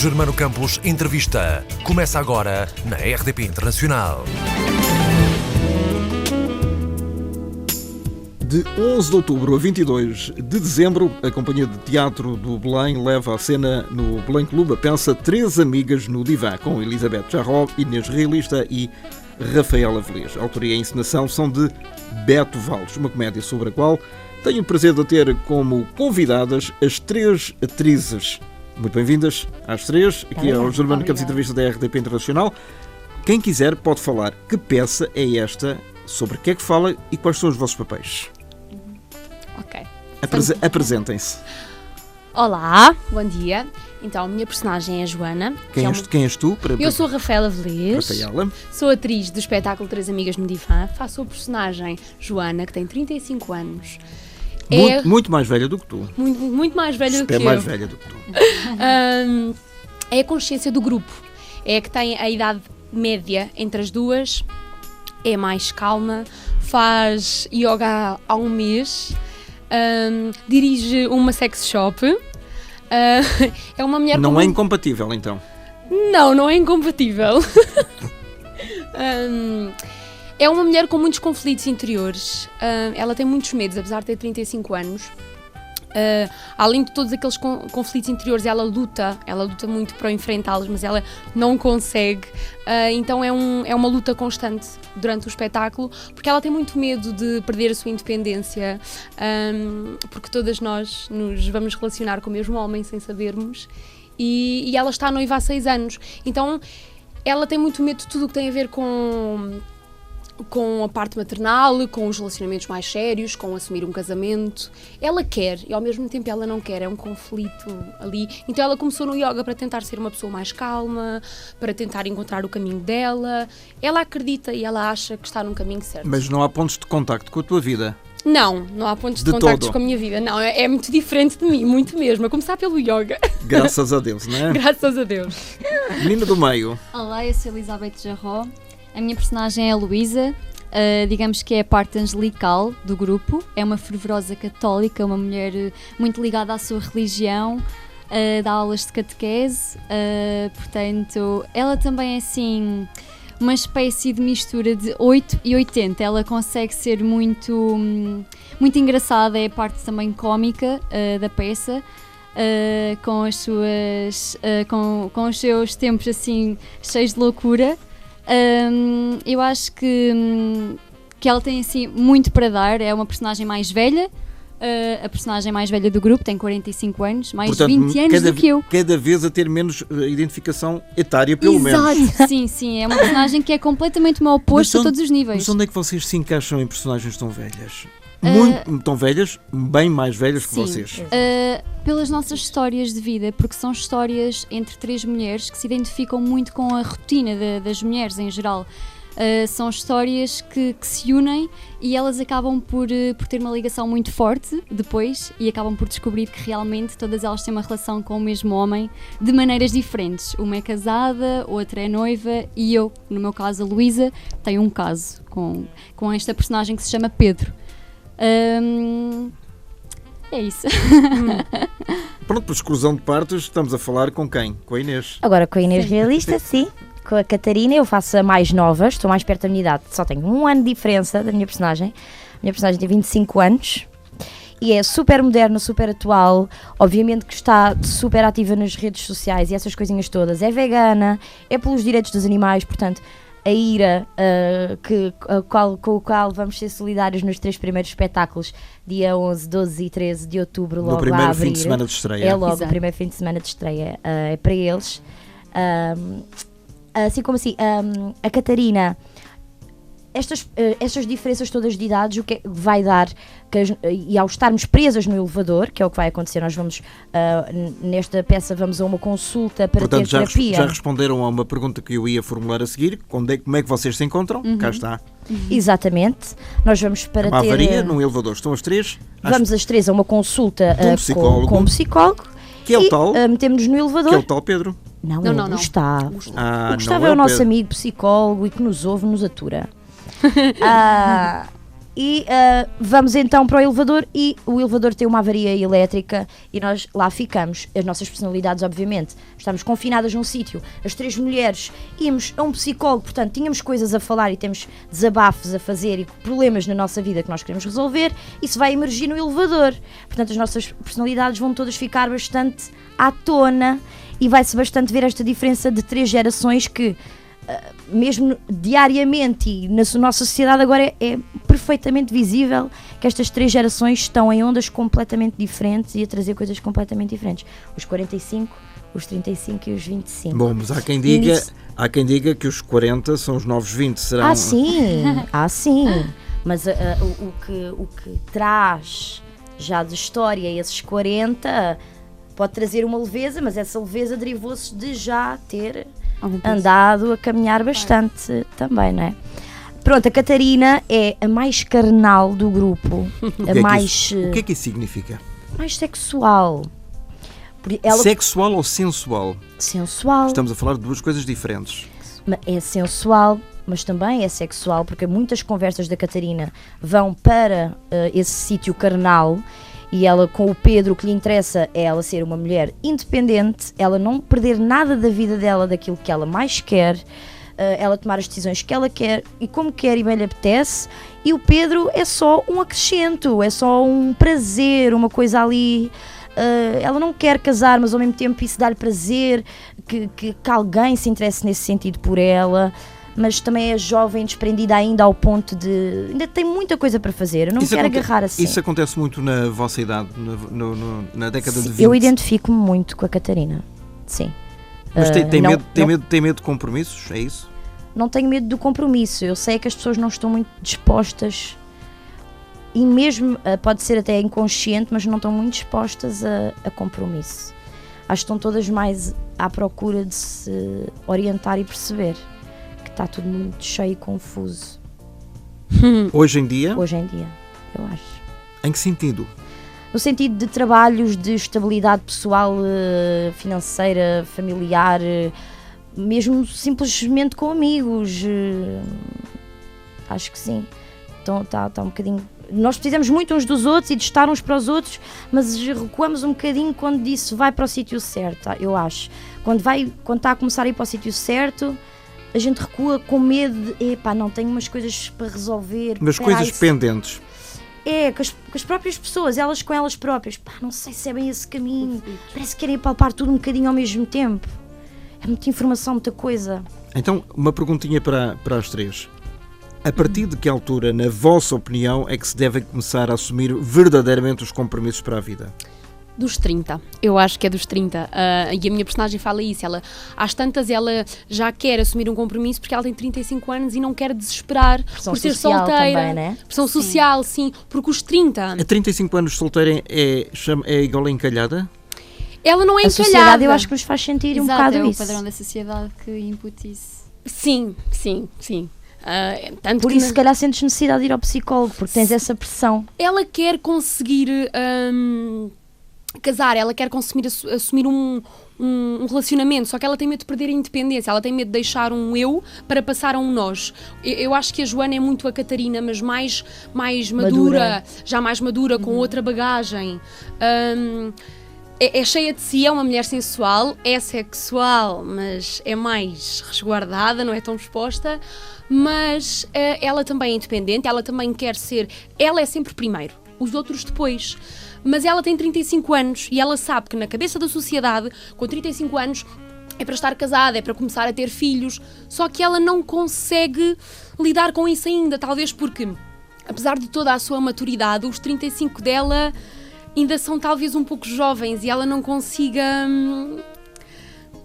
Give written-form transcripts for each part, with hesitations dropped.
Germano Campos Entrevista. Começa agora na RDP Internacional. De 11 de outubro a 22 de dezembro, a Companhia de Teatro do Belém leva à cena no Belém Clube a peça Três Amigas no Divã, com Elizabeth Jarró, Inês Realista e Rafaela Velez. A autoria e a encenação são de Beto Valles, uma comédia sobre a qual tenho o prazer de ter como convidadas as três atrizes. Muito bem-vindas às três, aqui ao Germano Campos Entrevista da RDP Internacional. Quem quiser pode falar que peça é esta, sobre o que é que fala e quais são os vossos papéis. Ok. Apresentem-se. Olá, bom dia. Então, a minha personagem é a Joana. Quem és tu? Eu sou a Rafaela Velez. Rafaela. Sou atriz do espetáculo Três Amigas no Divã. Faço a personagem Joana, que tem 35 anos. Muito mais velha do que tu. Muito mais velha do que eu. É mais velha do que tu. É a consciência do grupo. É a que tem a idade média entre as duas. É mais calma. Faz yoga há um mês. Dirige uma sex shop. É uma mulher Não é incompatível, então? Não é incompatível. É uma mulher com muitos conflitos interiores. Ela tem muitos medos, apesar de ter 35 anos. Além de todos aqueles conflitos interiores, ela luta muito para enfrentá-los, mas ela não consegue. Então é uma luta constante durante o espetáculo, porque ela tem muito medo de perder a sua independência, porque todas nós nos vamos relacionar com o mesmo homem sem sabermos, e ela está noiva há 6 anos. Então ela tem muito medo de tudo o que tem a ver com a parte maternal, com os relacionamentos mais sérios, com assumir um casamento. Ela quer e ao mesmo tempo ela não quer, é um conflito ali. Então ela começou no yoga para tentar ser uma pessoa mais calma, para tentar encontrar o caminho dela. Ela acredita e ela acha que está num caminho certo. Mas não há pontos de contacto com a tua vida? Não há pontos de contactos com a minha vida. Não, é muito diferente de mim, muito mesmo. A começar pelo yoga. Graças a Deus, não é? Graças a Deus. Menina do meio. Olá, eu sou Elizabeth Jarró. A minha personagem é a Luísa, digamos que é a parte angelical do grupo. É uma fervorosa católica, uma mulher muito ligada à sua religião, dá aulas de catequese, portanto, ela também é assim uma espécie de mistura de 8 e 80. Ela consegue ser muito engraçada, é a parte também cómica da peça. Com os seus tempos assim cheios de loucura. Eu acho que ela tem assim muito para dar. É uma personagem mais velha, a personagem mais velha do grupo, tem 45 anos, mais de 20 anos do que eu. Cada vez a ter menos identificação etária, pelo menos. Exato, sim, é uma personagem que é completamente o meu oposto a todos os níveis. Mas onde é que vocês se encaixam em personagens tão velhas? Tão velhas, bem mais velhas que vocês. Pelas nossas histórias de vida, porque são histórias entre 3 mulheres que se identificam muito com a rotina das mulheres em geral. São histórias que se unem e elas acabam por ter uma ligação muito forte depois e acabam por descobrir que realmente todas elas têm uma relação com o mesmo homem de maneiras diferentes. Uma é casada, outra é noiva e eu, no meu caso a Luísa, tenho um caso com esta personagem que se chama Pedro. É isso. Pronto, por exclusão de partes, estamos a falar com quem? Com a Inês. Agora com a Inês Realista, sim. Com a Catarina, eu faço a mais nova, estou mais perto da minha idade. Só tenho 1 ano de diferença da minha personagem. A minha personagem tem 25 anos e é super moderna, super atual. Obviamente que está super ativa nas redes sociais e essas coisinhas todas. É vegana, é pelos direitos dos animais, portanto... A Ira, com o qual vamos ser solidários nos 3 primeiros espetáculos, dia 11, 12 e 13 de outubro, logo a abrir. No primeiro fim de semana de estreia. É logo Exato. O primeiro fim de semana de estreia, é para eles. Assim como assim, a Catarina, estas diferenças todas de idades, o que vai dar, e ao estarmos presas no elevador, que é o que vai acontecer, nós vamos, nesta peça, vamos a uma consulta para ter terapia. Já responderam a uma pergunta que eu ia formular a seguir, como é que vocês se encontram? Cá está. Exatamente, nós vamos para uma ter... avaria num elevador, estão as 3? Vamos as 3 a uma consulta com um psicólogo. Que é o tal? Metemos-nos no elevador. Que é o tal Pedro? Não. O Gustavo. O Gustavo é o nosso amigo psicólogo e que nos ouve, nos atura. E vamos então para o elevador e o elevador tem uma avaria elétrica e nós lá ficamos. As nossas personalidades, obviamente, estamos confinadas num sítio. As 3 mulheres íamos a um psicólogo, portanto, tínhamos coisas a falar e temos desabafos a fazer e problemas na nossa vida que nós queremos resolver. Isso vai emergir no elevador. Portanto, as nossas personalidades vão todas ficar bastante à tona e vai-se bastante ver esta diferença de 3 gerações que... mesmo diariamente e na nossa sociedade agora é perfeitamente visível que estas 3 gerações estão em ondas completamente diferentes e a trazer coisas completamente diferentes. Os 45, os 35 e os 25. Bom, mas há quem diga que os 40 são os novos 20, serão... sim. Mas o que traz já de história esses 40 pode trazer uma leveza, mas essa leveza derivou-se de já ter... andado a caminhar bastante também, não é? Pronto, a Catarina é a mais carnal do grupo, O que é que isso significa? mais sexual. Sexual ou sensual? Sensual. Estamos a falar de 2 coisas diferentes. É sensual, mas também é sexual, porque muitas conversas da Catarina vão para esse sítio carnal. E ela, com o Pedro, o que lhe interessa é ela ser uma mulher independente, ela não perder nada da vida dela, daquilo que ela mais quer, ela tomar as decisões que ela quer e como quer e bem lhe apetece. E o Pedro é só um acrescento, é só um prazer, uma coisa ali. Ela não quer casar, mas ao mesmo tempo isso dá-lhe prazer, que alguém se interesse nesse sentido por ela. Mas também é jovem, desprendida ainda ao ponto de... ainda tem muita coisa para fazer, eu não quero agarrar assim. Isso acontece muito na vossa idade, na década de 20? Eu identifico-me muito com a Catarina, sim. Mas tem medo de compromissos, é isso? Não tenho medo do compromisso, eu sei que as pessoas não estão muito dispostas, e mesmo, pode ser até inconsciente, mas não estão muito dispostas a compromisso. Acho que estão todas mais à procura de se orientar e perceber. Está tudo muito cheio e confuso. Hoje em dia? Hoje em dia, eu acho. Em que sentido? No sentido de trabalhos, de estabilidade pessoal, financeira, familiar, mesmo simplesmente com amigos. Acho que sim. Então está um bocadinho... Nós precisamos muito uns dos outros e de estar uns para os outros, mas recuamos um bocadinho quando disso vai para o sítio certo, eu acho. Quando está a começar a ir para o sítio certo... A gente recua com medo de, não tenho umas coisas para resolver. Mas coisas pendentes. Com as próprias pessoas, elas com elas próprias. Não sei se é bem esse caminho. Parece que querem palpar tudo um bocadinho ao mesmo tempo. É muita informação, muita coisa. Então, uma perguntinha para as 3. A partir de que altura, na vossa opinião, é que se devem começar a assumir verdadeiramente os compromissos para a vida? Dos 30, eu acho que é dos 30, e a minha personagem fala isso, às tantas ela já quer assumir um compromisso porque ela tem 35 anos e não quer desesperar por ser solteira, também, né? Pressão social, sim, porque os 30... A 35 anos solteira é igual a encalhada? Ela não é encalhada. A sociedade eu acho que nos faz sentir um bocado isso. É o padrão da sociedade que impute isso. Sim. Por isso se calhar sentes necessidade de ir ao psicólogo, porque tens essa pressão. Ela quer conseguir... casar, ela quer assumir um relacionamento, só que ela tem medo de perder a independência, ela tem medo de deixar um eu para passar a um nós. Eu acho que a Joana é muito a Catarina, mas mais madura, já mais madura, com outra bagagem. É cheia de si, é uma mulher sensual, é sexual, mas é mais resguardada, não é tão exposta, mas ela também é independente, ela também quer ser, ela é sempre primeiro, os outros depois. Mas ela tem 35 anos e ela sabe que na cabeça da sociedade, com 35 anos, é para estar casada, é para começar a ter filhos, só que ela não consegue lidar com isso ainda, talvez porque, apesar de toda a sua maturidade, os 35 dela ainda são talvez um pouco jovens e ela não consiga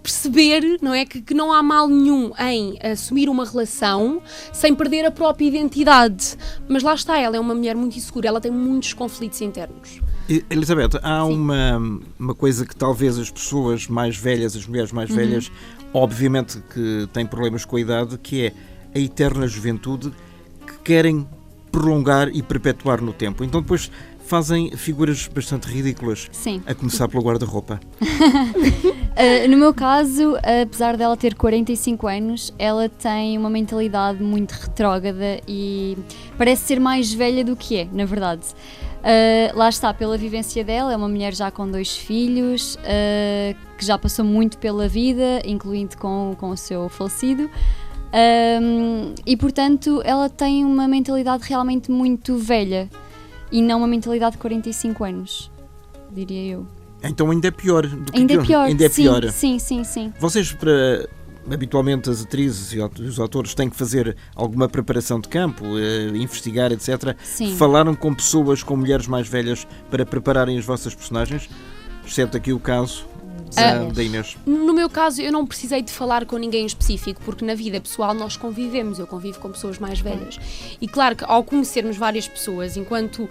perceber, não é, que não há mal nenhum em assumir uma relação sem perder a própria identidade. Mas lá está, ela é uma mulher muito insegura, ela tem muitos conflitos internos. Elizabeth, há uma coisa que talvez as pessoas mais velhas, as mulheres mais velhas, obviamente que têm problemas com a idade, que é a eterna juventude que querem prolongar e perpetuar no tempo. Então depois fazem figuras bastante ridículas, Sim. a começar pelo guarda-roupa. No meu caso, apesar dela ter 45 anos, ela tem uma mentalidade muito retrógrada e parece ser mais velha do que é, na verdade. Lá está, pela vivência dela, é uma mulher já com 2 filhos, que já passou muito pela vida, incluindo com o seu falecido. E portanto ela tem uma mentalidade realmente muito velha e não uma mentalidade de 45 anos, diria eu. Então ainda é pior do que Ainda é pior, ainda é sim, pior. sim. Vocês, habitualmente as atrizes e os atores têm que fazer alguma preparação de campo, investigar, etc. Sim. Falaram com pessoas, com mulheres mais velhas para prepararem as vossas personagens? Exceto aqui o caso da Inês. No meu caso, eu não precisei de falar com ninguém em específico, porque na vida pessoal nós convivemos, eu convivo com pessoas mais velhas. E claro que ao conhecermos várias pessoas, enquanto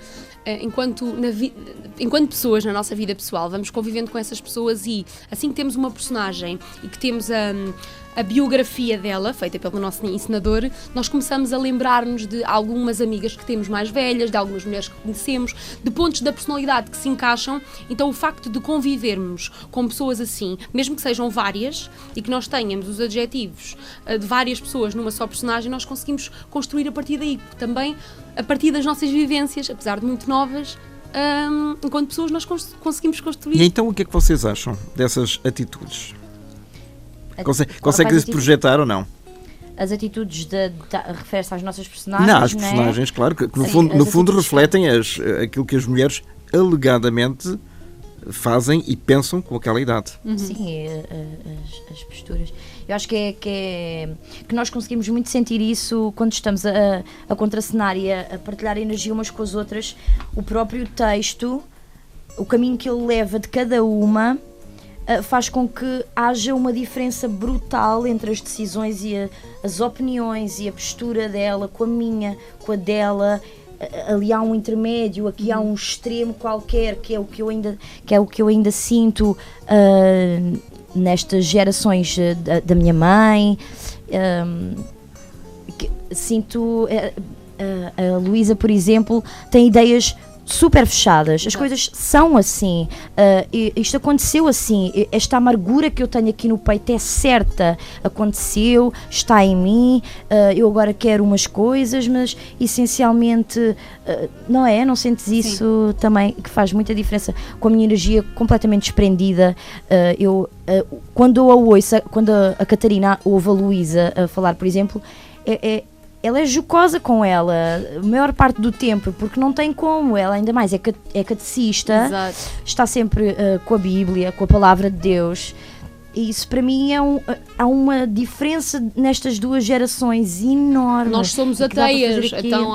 pessoas na nossa vida pessoal, vamos convivendo com essas pessoas e assim que temos uma personagem e que temos a biografia dela, feita pelo nosso encenador, nós começamos a lembrar-nos de algumas amigas que temos mais velhas, de algumas mulheres que conhecemos, de pontos da personalidade que se encaixam. Então o facto de convivermos com pessoas assim, mesmo que sejam várias, e que nós tenhamos os adjetivos de várias pessoas numa só personagem, nós conseguimos construir a partir daí, porque também a partir das nossas vivências, apesar de muito novas, enquanto pessoas nós conseguimos construir. E então o que é que vocês acham dessas atitudes? Consegue-se projetar ou não? As atitudes refere-se às nossas personagens, Não, as não é? personagens, claro, que no Sim, fundo atitudes refletem aquilo que as mulheres alegadamente fazem e pensam com aquela idade. Sim, as posturas. Eu acho que nós conseguimos muito sentir isso quando estamos a contracenar e a partilhar energia umas com as outras. O próprio texto, o caminho que ele leva de cada uma, faz com que haja uma diferença brutal entre as decisões e as opiniões e a postura dela com a minha, com a dela. Ali há um intermédio, aqui há um extremo qualquer, que é o que eu ainda sinto nestas gerações da minha mãe. Sinto a Luísa, por exemplo, tem ideias super fechadas, as coisas são assim, isto aconteceu assim, esta amargura que eu tenho aqui no peito é certa, aconteceu, está em mim, eu agora quero umas coisas, mas essencialmente não sentes isso? Sim. Também, que faz muita diferença, com a minha energia completamente desprendida. Quando eu a ouço, quando a Catarina ouve a Luísa a falar, por exemplo, ela é jocosa com ela a maior parte do tempo, porque não tem como, ela ainda mais é catecista. Exato. Está sempre com a Bíblia, com a Palavra de Deus, e isso para mim há uma diferença nestas duas gerações enorme. Nós somos ateias, então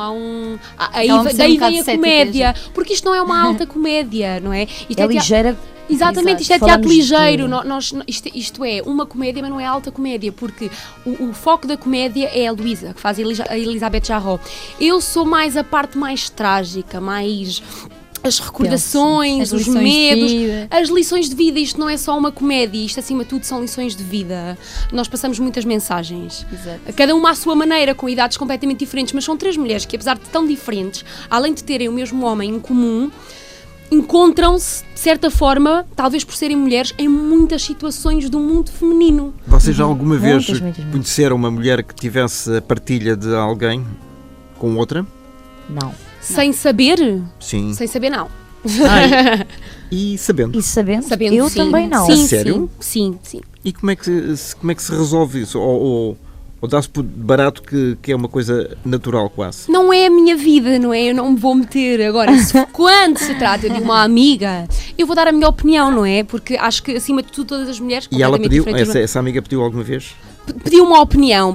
daí vem a comédia, porque isto não é uma alta comédia, não é? Isto é ligeira. Exatamente, isto é teatro ligeiro, isto é uma comédia, mas não é alta comédia, porque o foco da comédia é a Luísa, que faz a Elisabeth Jarrot. Eu sou mais a parte mais trágica, mais as recordações, os medos, as lições de vida. Isto não é só uma comédia, isto acima de tudo são lições de vida. Nós passamos muitas mensagens. Exato. Cada uma à sua maneira, com idades completamente diferentes, mas são 3 mulheres que, apesar de tão diferentes, além de terem o mesmo homem em comum, encontram-se, de certa forma, talvez por serem mulheres, em muitas situações do mundo feminino. Vocês já alguma vez conheceram uma mulher que tivesse a partilha de alguém com outra? Não. Sem saber? Sim. Sem saber, não. E sabendo? Sabendo, eu sim. também não. Sim, sério? Sim. E como é que se resolve isso? Ou dá-se por barato que é uma coisa natural quase? Não é a minha vida, não é? Eu não me vou meter agora. Quando se trata de uma amiga, eu vou dar a minha opinião, não é? Porque acho que, acima de tudo, todas as mulheres... E ela pediu? Essa amiga pediu alguma vez? Pediu uma opinião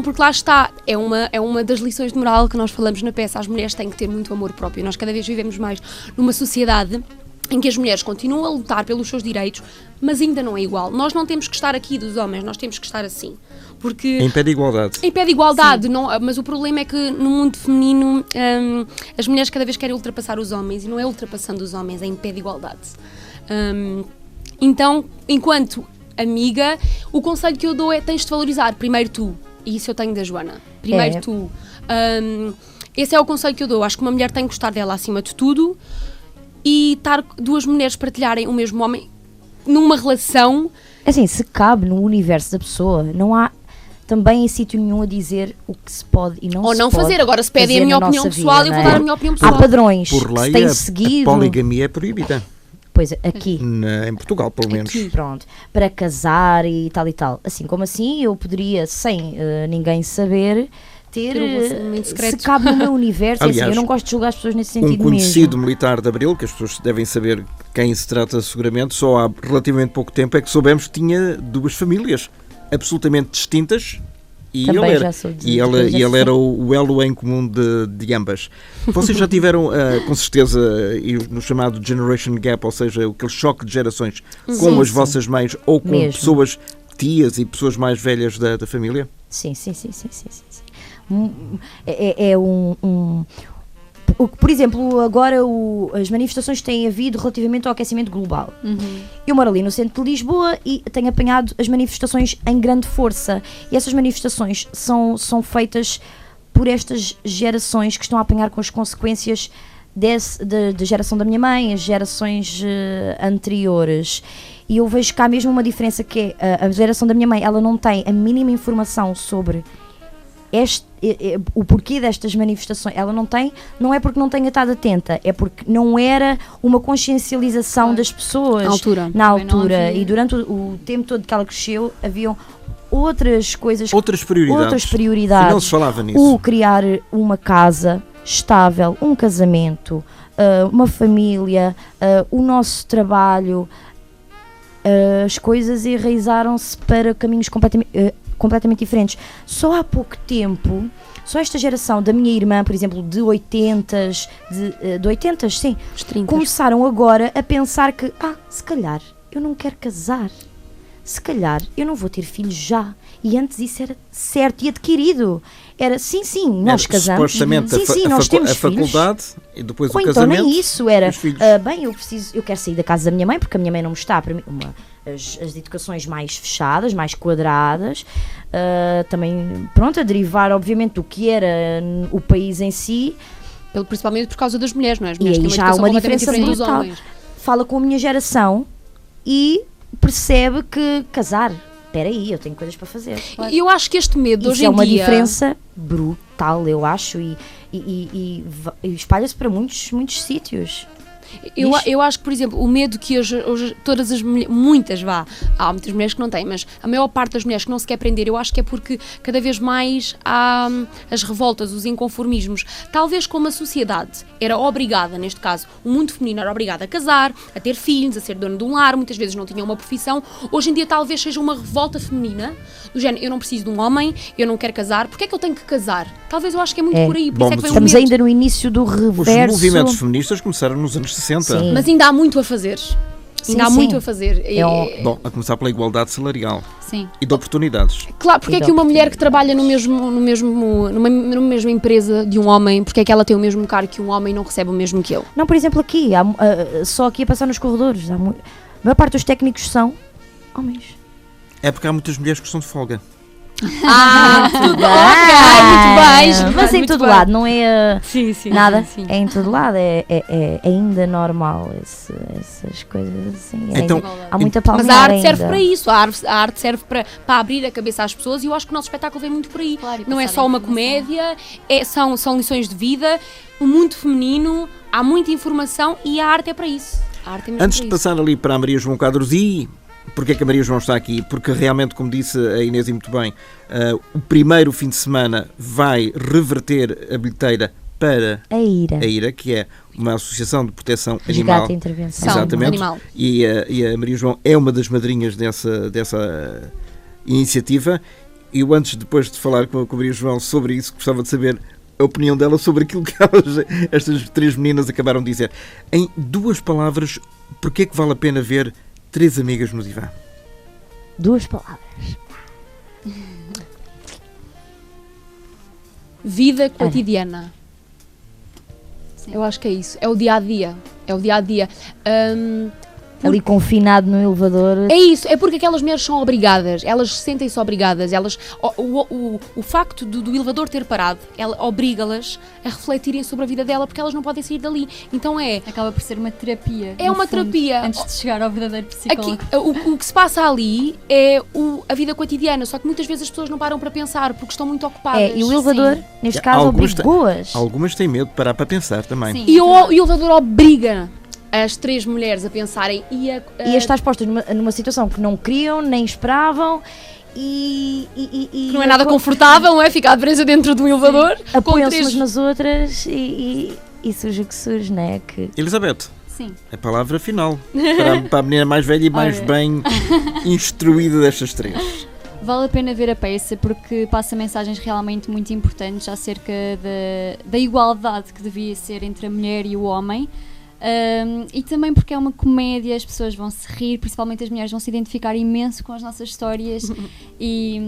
porque lá está, é uma das lições de moral que nós falamos na peça. As mulheres têm que ter muito amor próprio. Nós cada vez vivemos mais numa sociedade em que as mulheres continuam a lutar pelos seus direitos, mas ainda não é igual. Nós não temos que estar aqui dos homens, nós temos que estar assim. Porque em pé de igualdade. Em pé de igualdade, não, mas o problema é que no mundo feminino as mulheres cada vez querem ultrapassar os homens, e não é ultrapassando os homens, é em pé de igualdade. Então, enquanto amiga, o conselho que eu dou é: tens de valorizar primeiro tu, e isso eu tenho da Joana. Primeiro tu. esse é o conselho que eu dou. Acho que uma mulher tem que gostar dela acima de tudo e estar duas mulheres partilharem o mesmo homem numa relação. Assim, se cabe no universo da pessoa, não há também em sítio nenhum a dizer o que se pode e não Ou se não pode fazer. Agora, se pedem a fazer minha na opinião nossa pessoal, vida, eu vou não é? dar a minha opinião pessoal. Há padrões Por que se lei, têm a seguido. poligamia é proibida. Pois, aqui. Em Portugal, pelo menos. Aqui. Pronto, para casar e tal. Assim como assim, eu poderia, sem ninguém saber, ter, Ter um relacionamento se secreto. cabe no meu universo. Aliás, assim, eu não gosto de julgar as pessoas nesse Um sentido conhecido mesmo. militar de Abril, que as pessoas devem saber de quem se trata seguramente, só há relativamente pouco tempo é que soubemos que tinha duas famílias absolutamente distintas. E Também ele já era, sou de- e de- ele, já e ele sei. era o elo em comum de ambas. Vocês já tiveram, com certeza, no chamado Generation Gap, ou seja, aquele choque de gerações com Sim, as sim. vossas mães ou com Mesmo. pessoas tias e pessoas mais velhas da família? Sim. É por exemplo, agora as manifestações que têm havido relativamente ao aquecimento global. Eu moro ali no centro de Lisboa e tenho apanhado as manifestações em grande força. E essas manifestações são feitas por estas gerações que estão a apanhar com as consequências da geração da minha mãe, as gerações anteriores. E eu vejo que há mesmo uma diferença que é a geração da minha mãe, ela não tem a mínima informação sobre o porquê destas manifestações. Ela não é porque não tenha estado atenta, é porque não era uma consciencialização das pessoas Na altura. na Também não altura. havia. E durante o tempo todo que ela cresceu, haviam outras coisas, Outras prioridades. prioridades. E não se falava nisso. O criar uma casa estável, um casamento, uma família, o nosso trabalho, as coisas enraizaram-se para caminhos completamente diferentes. Só há pouco tempo, só esta geração da minha irmã, por exemplo, de 80s, de 80s, sim, Os 30. começaram agora a pensar que, se calhar eu não quero casar, se calhar eu não vou ter filhos já. E antes isso era certo e adquirido. Era, sim, nós Era, casamos. supostamente Sim, nós temos a filhos. faculdade e depois Ou o então casamento. nem isso, era, os filhos. bem, eu quero sair da casa da minha mãe, porque a minha mãe não me está a as educações mais fechadas, mais quadradas, também, pronto, a derivar, obviamente, do que era o país em si. Principalmente por causa das mulheres, não é? As E mulheres aí têm já há educação uma completamente diferença diferente dos brutal. homens. Fala com a minha geração e percebe que casar, espera aí, eu tenho coisas para fazer. E eu acho que este medo Isso hoje é em uma dia... diferença brutal, eu acho, e espalha-se para muitos sítios. Eu acho que, por exemplo, o medo que hoje todas as mulheres, há muitas mulheres que não têm, mas a maior parte das mulheres que não se quer prender, eu acho que é porque cada vez mais há as revoltas, os inconformismos. Talvez como a sociedade era obrigada, neste caso, o mundo feminino era obrigado a casar, a ter filhos, a ser dono de um lar, muitas vezes não tinha uma profissão, hoje em dia talvez seja uma revolta feminina, do género, eu não preciso de um homem, eu não quero casar, porque é que eu tenho que casar? Talvez eu acho que é muito por aí, por Bom, isso é que vem o Estamos medo. ainda no início do Os reverso. movimentos feministas começaram nos anos 60. Sim. Mas ainda há muito a fazer. Ainda há sim. muito a fazer. Bom, a começar pela igualdade salarial Sim. e de oportunidades. Claro, porque é que uma mulher que trabalha numa mesma empresa de um homem, porque é que ela tem o mesmo cargo que um homem e não recebe o mesmo que ele? Não, por exemplo, aqui, só aqui a passar nos corredores, a maior parte dos técnicos são homens. É porque há muitas mulheres que estão de folga. Tudo ok, muito bem. Mas em muito todo bem. lado, não é Sim, sim. nada, sim. é em todo lado, é ainda normal essas coisas assim. Então, há muita Mas palmeira a arte ainda. serve para isso, a arte serve para abrir a cabeça às pessoas e eu acho que o nosso espetáculo vem muito por aí. Claro, e Não é passar só uma informação. comédia, são lições de vida, o mundo feminino, há muita informação e a arte é para isso. A arte é mesmo Antes para de passar ali para a Maria João Quadros, e porque é que a Maria João está aqui? Porque realmente, como disse a Inês e muito bem, o primeiro fim de semana vai reverter a bilheteira para A ira. a IRA, que é uma associação de proteção animal. Resgate e intervenção. São Exatamente. animal. E a Maria João é uma das madrinhas dessa iniciativa. E eu, depois de falar com a Maria João sobre isso, gostava de saber a opinião dela sobre aquilo que estas três meninas acabaram de dizer. Em 2 palavras, porque é que vale a pena ver 3 amigas no divã? 2 palavras. Vida cotidiana. Sim. Eu acho que é isso. É o dia a dia. É o dia a dia. ali confinado no elevador. É isso, é porque aquelas mulheres são obrigadas, elas sentem-se obrigadas, o facto do elevador ter parado, ela obriga-las a refletirem sobre a vida dela, porque elas não podem sair dali. Então acaba por ser uma terapia. É uma terapia. Antes de chegar ao verdadeiro psicólogo. O que se passa ali é a vida cotidiana, só que muitas vezes as pessoas não param para pensar, porque estão muito ocupadas. E o elevador, neste caso, obrigou-as. Algumas têm medo de parar para pensar também. Sim, E o elevador obriga as 3 mulheres a pensarem e a estar expostas numa situação que não queriam, nem esperavam e não é nada confortável, não é? Ficar presa dentro de um elevador. Apoiam-se umas nas outras e surge o que surge, não é? Elizabeth, sim. a palavra final para a menina mais velha e mais bem instruída destas 3. Vale a pena ver a peça porque passa mensagens realmente muito importantes acerca da igualdade que devia ser entre a mulher e o homem. E também porque é uma comédia, as pessoas vão se rir, principalmente as mulheres vão se identificar imenso com as nossas histórias e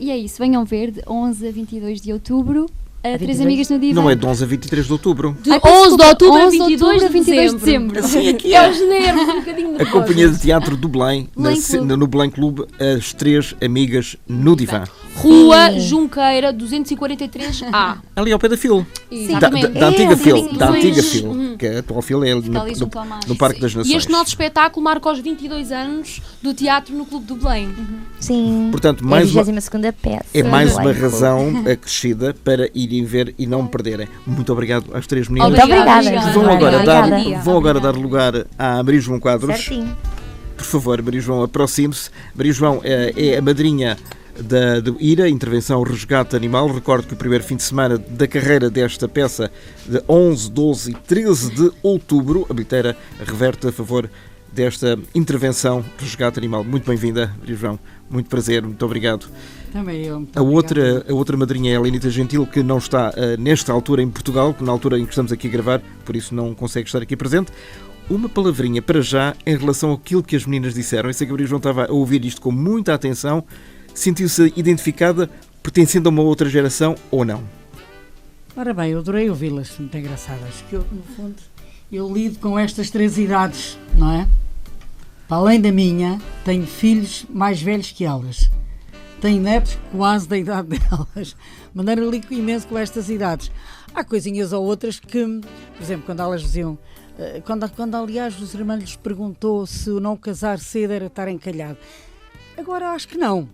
é isso, venham ver de 11 a 23 de outubro a 3 Amigas no Divã. Não é de 11 a 23 de outubro. De 11 de outubro a 22 de dezembro. dezembro. Assim é que É é. os nervos, um bocadinho de A Companhia de Teatro do Belém, Belém Clube. no Belém Clube, as 3 Amigas no Divã. Rua Junqueira 243A. Ali ao pé da Fil. Exatamente. Da antiga Fil. Da dois. antiga Fil. Que a atual Fil é ali Está ali junto ao mar. no Parque das Nações. E este nosso espetáculo marca os 22 anos do teatro no Clube do Belém. Sim. Portanto, É a mais uma, 22ª peça. é mais do uma Belém. razão acrescida para irem ver e não perderem. Muito obrigado às 3 meninas. Muito obrigada. Vão agora dar lugar à Maria João Quadros. Certinho. Por favor, Maria João, aproxime-se. Maria João é a madrinha do IRA, Intervenção Resgate Animal. Recordo que o primeiro fim de semana da carreira desta peça, de 11, 12 e 13 de outubro, a bilheteira reverte a favor desta Intervenção Resgate Animal. Muito bem-vinda, Maria João. Muito prazer, muito obrigado. Também eu. A outra madrinha é a Lenita Gentil, que não está nesta altura em Portugal, na altura em que estamos aqui a gravar, por isso não consegue estar aqui presente. Uma palavrinha para já em relação àquilo que as meninas disseram. Eu sei que a Maria João estava a ouvir isto com muita atenção. Sentiu-se identificada, pertencendo a uma outra geração ou não? Ora bem, eu adorei ouvi-las, muito engraçadas. Que eu, no fundo, eu lido com estas 3 idades, não é? Para além da minha, tenho filhos mais velhos que elas. Tenho netos quase da idade delas. De maneira lido imenso com estas idades. Há coisinhas ou outras que, por exemplo, quando elas diziam... Quando aliás os irmãos lhes perguntou se o não casar cedo era estar encalhado. Agora acho que não,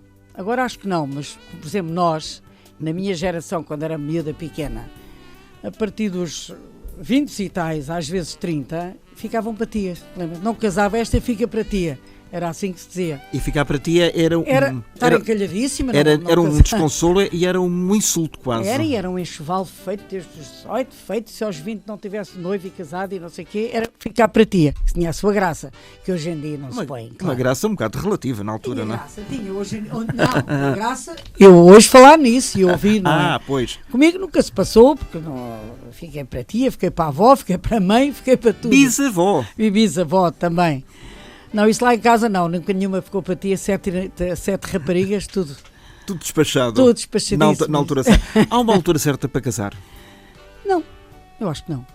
mas, por exemplo, nós, na minha geração, quando era miúda pequena, a partir dos 20 e tais, às vezes 30, ficavam para tias. Lembra? Não casava, esta fica para tia. Era assim que se dizia. E ficar para ti era estar encalhadíssima. Era um desconsolo e era um insulto quase. Era um enxoval feito desde os 18, feito se aos 20 não tivesse noivo e casado e não sei o quê, era ficar para tia. Tinha a sua graça, que hoje em dia não se põe. Claro. Uma graça um bocado relativa na altura, não é? Tinha, hoje não, a graça. Eu hoje falar nisso e ouvir, não é? Pois. Comigo nunca se passou, porque não, fiquei para tia, fiquei para a avó, fiquei para a mãe, fiquei para tudo. Bisavó. E bisavó também. Não, isso lá em casa não, nunca nenhuma ficou para tia, 7 raparigas, tudo. Tudo despachado. Tudo despachadíssimo. Na altura certa. Há uma altura certa para casar? Não, eu acho que não.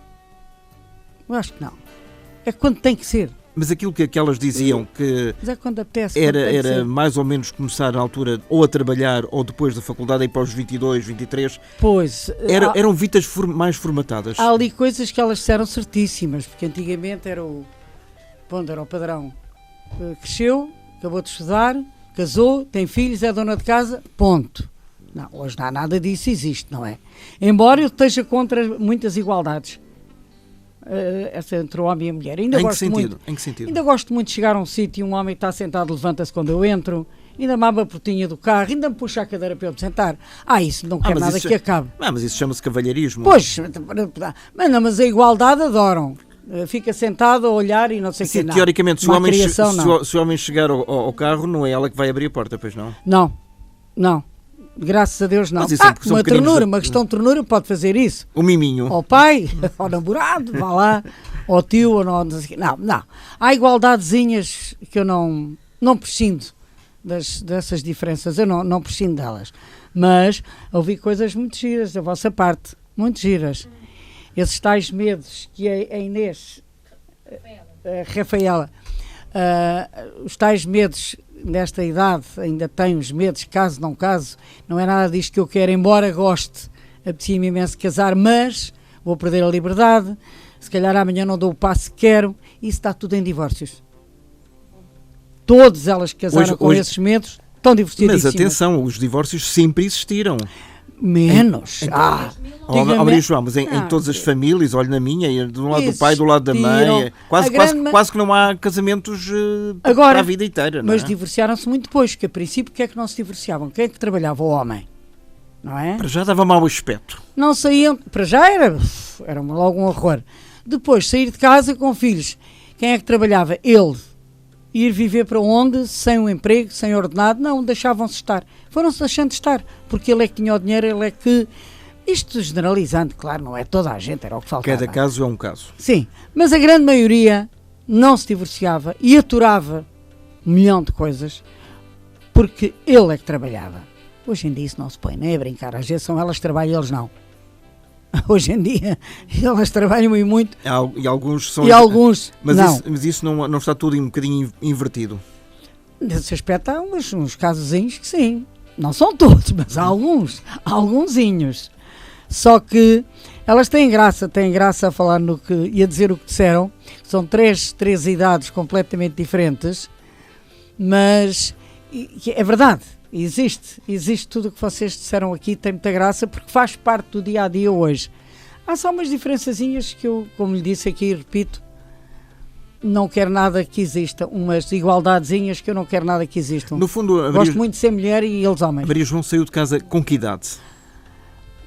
É quando tem que ser. Mas aquilo que elas diziam que Mas é quando apetece. era mais ou menos começar na altura ou a trabalhar ou depois da faculdade, aí para os 22, 23. Pois. Eram vidas mais formatadas. Há ali coisas que elas disseram certíssimas, porque antigamente era o padrão. Cresceu, acabou de estudar, casou, tem filhos, é dona de casa, ponto. Não, hoje não há nada disso, existe, não é? Embora eu esteja contra muitas igualdades. Essa entre o homem e a mulher. Em que sentido? Ainda gosto muito de chegar a um sítio e um homem está sentado, levanta-se quando eu entro, ainda me abre a portinha do carro, ainda me puxa a cadeira para eu me sentar. Isso não quer nada que acabe. Mas isso chama-se cavalheirismo. Pois, mas a igualdade adoram. Fica sentado a olhar e não sei o que. Teoricamente, se o homem chegar ao carro, não é ela que vai abrir a porta, pois não? Não. Graças a Deus não. Mas isso uma ternura, uma questão de ternura pode fazer isso. O miminho. Ao pai, ao namorado, vá lá, ao tio, ou não sei o quê. Não. Há igualdadezinhas que eu não prescindo dessas diferenças, eu não prescindo delas. Mas ouvi coisas muito giras da vossa parte, muito giras. Esses tais medos que a Inês, a Rafaela, Os tais medos nesta idade, ainda tenho os medos, caso não caso, não é nada disto que eu quero, embora goste, apetecia-me imenso casar, mas vou perder a liberdade, se calhar amanhã não dou o passo que quero, isso está tudo em divórcios. Todas elas que casaram com esses medos estão divorciadíssimas. Mas atenção, os divórcios sempre existiram. Menos. Maria João, mas em todas as famílias, olha na minha, do lado do pai, do lado da mãe, quase que não há casamentos para a vida inteira. Não mas é? divorciaram-se muito depois, que a princípio, que é que não se divorciavam? Quem é que trabalhava? O homem. Não é? Para já dava mau aspecto. Não saíam, para já era logo um horror. Depois, sair de casa com filhos. Quem é que trabalhava? Ele. Ir viver para onde? Sem um emprego, sem ordenado? Não, deixavam-se estar. Foram-se deixando de estar, porque ele é que tinha o dinheiro, ele é que... Isto generalizando, claro, não é toda a gente, era o que faltava. Cada caso é um caso. Sim, mas a grande maioria não se divorciava e aturava 1 milhão de coisas, porque ele é que trabalhava. Hoje em dia isso não se põe nem a brincar, às vezes são elas que trabalham e eles não. Hoje em dia elas trabalham e muito. E alguns são. E alguns mas não. Mas isso não está tudo um bocadinho invertido? Nesse aspecto há uns casozinhos que sim. Não são todos, mas há algunzinhos. Só que elas têm graça a falar no que e a dizer o que disseram. São três idades completamente diferentes, mas é verdade. Existe tudo o que vocês disseram aqui, tem muita graça, porque faz parte do dia a dia hoje. Há só umas diferençazinhas que eu, como lhe disse aqui, repito, não quero nada que exista, umas igualdadezinhas que eu não quero nada que existam. No fundo, gosto muito de ser mulher e eles homens. Maria João saiu de casa com que idade?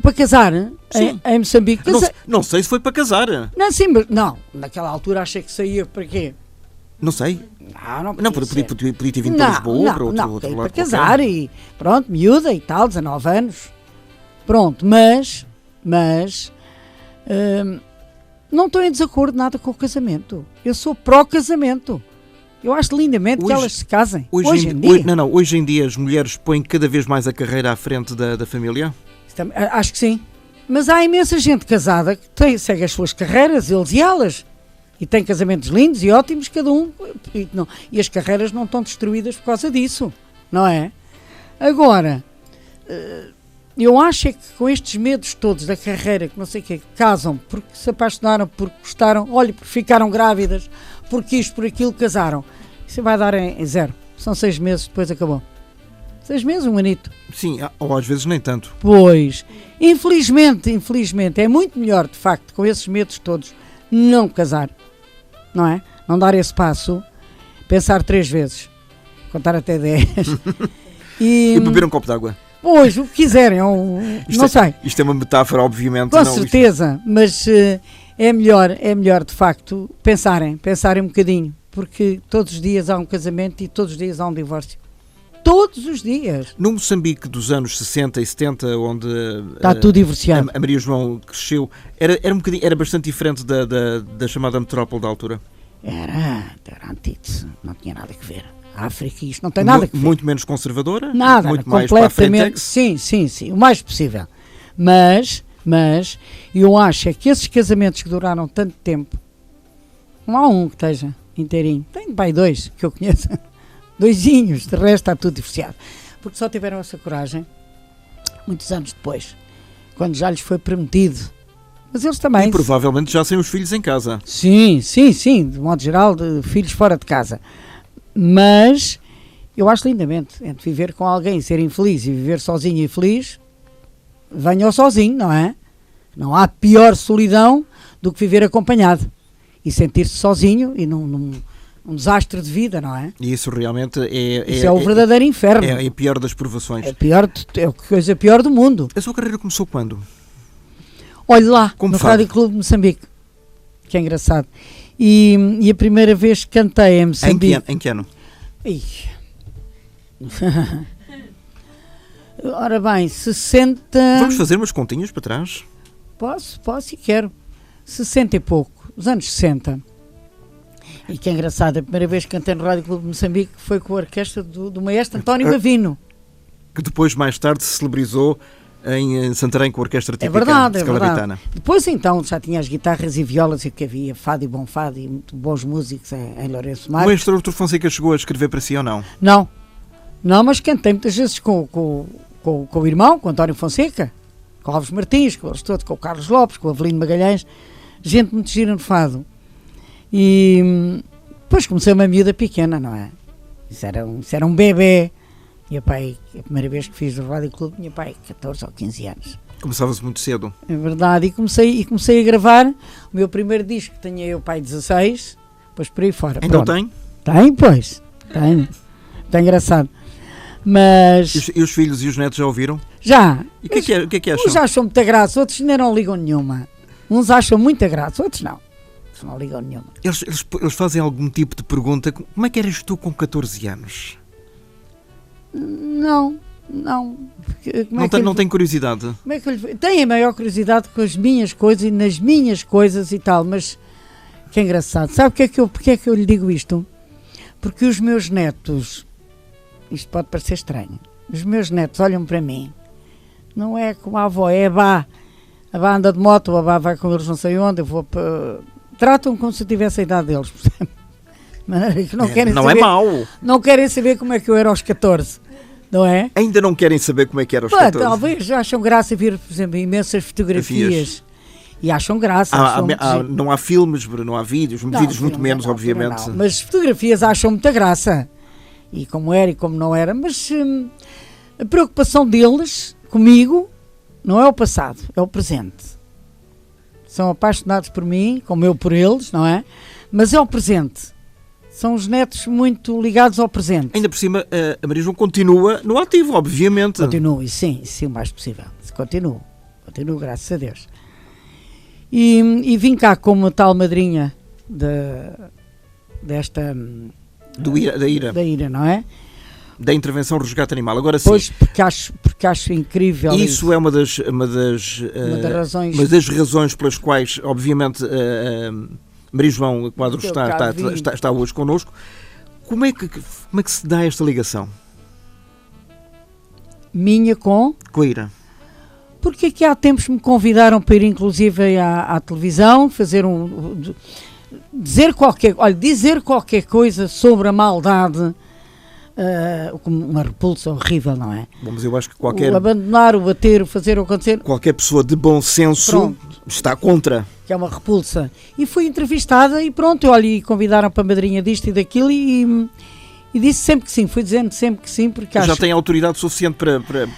Para casar em Moçambique. Não sei se foi para casar. Não, sim, mas não, naquela altura achei que saía para quê? Não sei. Não podia ter vindo para Lisboa, para outro lado. Para casar e pronto, miúda e tal, 19 anos. Pronto, mas não estou em desacordo nada com o casamento. Eu sou pró-casamento. Eu acho lindamente que elas se casem. Hoje em dia. Hoje em dia as mulheres põem cada vez mais a carreira à frente da família? Acho que sim. Mas há imensa gente casada que segue as suas carreiras, eles e elas. E tem casamentos lindos e ótimos, cada um. E as carreiras não estão destruídas por causa disso. Não é? Agora, eu acho é que com estes medos todos da carreira, que não sei o que, casam porque se apaixonaram, porque gostaram, olha, porque ficaram grávidas, porque isto, por aquilo, casaram. Isso vai dar em zero. São 6 meses, depois acabou. 6 meses, 1 anito. Sim, ou às vezes nem tanto. Pois, infelizmente, é muito melhor, de facto, com esses medos todos, não casar. Não é? Não dar esse passo, pensar 3 vezes, contar até 10. E beber um copo de água. Pois, o que quiserem, não sei. Isto é uma metáfora, obviamente. Com certeza, mas é melhor, de facto, pensarem um bocadinho, porque todos os dias há um casamento e todos os dias há um divórcio. Todos os dias. No Moçambique dos anos 60 e 70, onde está tudo divorciado, a Maria João cresceu, era bastante diferente da chamada metrópole da altura? Era antítese, não tinha nada a ver. A África, isto não tem nada a ver. Muito menos conservadora? Nada, muito completamente, mais para a frente. Sim, o mais possível. Mas eu acho é que esses casamentos que duraram tanto tempo, não há um que esteja inteirinho. Tenho pai 2 que eu conheço. 2inhos, de resto está tudo divorciado. Porque só tiveram essa coragem muitos anos depois, quando já lhes foi permitido. Mas eles também. E provavelmente já sem os filhos em casa. Sim, de modo geral, de filhos fora de casa. Mas eu acho lindamente, entre viver com alguém e ser infeliz e viver sozinho e feliz, venha sozinho, não é? Não há pior solidão do que viver acompanhado e sentir-se sozinho e num desastre de vida, não é? E isso realmente é o verdadeiro inferno. É a pior das provações. É a coisa pior do mundo. A sua carreira começou quando? Olhe lá, no Rádio Clube de Moçambique. Que é engraçado. E a primeira vez que cantei em Moçambique... Em que ano? Ora bem, 60... Vamos fazer umas continhas para trás? Posso e quero. 60 e pouco, os anos 60. E que é engraçado, a primeira vez que cantei no Rádio Clube de Moçambique foi com a orquestra do maestro António Gavino. Que depois, mais tarde, se celebrizou em Santarém com a orquestra típica verdade. escalaritana. Depois então já tinha as guitarras e violas e que havia fado e bom fado e muito bons músicos em Lourenço O Marques. maestro Artur Fonseca chegou a escrever para si ou não? Não, mas cantei muitas vezes com o irmão, com o António Fonseca, com o Alves Martins, com eles todos, com o Carlos Lopes, com o Avelino Magalhães, gente muito gira no fado. E depois comecei uma miúda pequena, não é? Isso era um bebê. Meu pai, a primeira vez que fiz o Rádio Clube, tinha pai 14 ou 15 anos. Começava-se muito cedo. É verdade, e comecei a gravar. O meu primeiro disco tinha eu, pai, 16, depois por aí fora. Ainda Pronto. tem? Tem, pois. Tem. Está engraçado. Mas. E os filhos e os netos já ouviram? Já. E o que é que acham? Uns acham muita graça, outros ainda não ligam nenhuma. Uns acham muita graça, outros não. Outros não ligam nenhuma. Eles fazem algum tipo de pergunta. Como é que eras tu com 14 anos? Não. Não tem curiosidade? Como é que eu lhe... Tenho a maior curiosidade com as minhas coisas e nas minhas coisas e tal, mas que é engraçado. Sabe porque é que eu lhe digo isto? Porque os meus netos, isto pode parecer estranho, os meus netos olham para mim, não é como a avó, é a avó anda de moto, a avó vai com eles não sei onde, tratam como se eu tivesse a idade deles, mas que não querem não saber, é mau. não querem saber como é que eu era aos 14, não é? Ainda não querem saber como é que era aos 14. Talvez acham graça vir, por exemplo, imensas fotografias. E acham graça. Não há filmes, não há vídeos, vídeos muito menos, obviamente. Não. Mas fotografias acham muita graça. E como era e como não era. Mas a preocupação deles, comigo, não é o passado, é o presente. São apaixonados por mim, como eu por eles, não é? Mas é o presente. São os netos muito ligados ao presente. Ainda por cima, a Maria João continua no ativo, obviamente. Continuo, e sim, o mais possível. Continuo, graças a Deus. E vim cá como tal madrinha desta... Da IRA, não é? Da intervenção Resgate Animal. Agora sim. Pois, porque acho incrível isso. É uma das razões pelas quais, obviamente, Maria João Quadros está hoje connosco. Como é que se dá esta ligação? Minha com a IRA. Porque aqui há tempos me convidaram para ir inclusive à televisão, dizer qualquer coisa sobre a maldade, uma repulsa horrível, não é? Bom, mas eu acho que qualquer... O abandonar, o bater, o fazer, o acontecer... Qualquer pessoa de bom senso está contra. Que é uma repulsa. E fui entrevistada e pronto, e convidaram para a madrinha disto e daquilo e disse sempre que sim, fui dizendo sempre que sim, porque já tem autoridade suficiente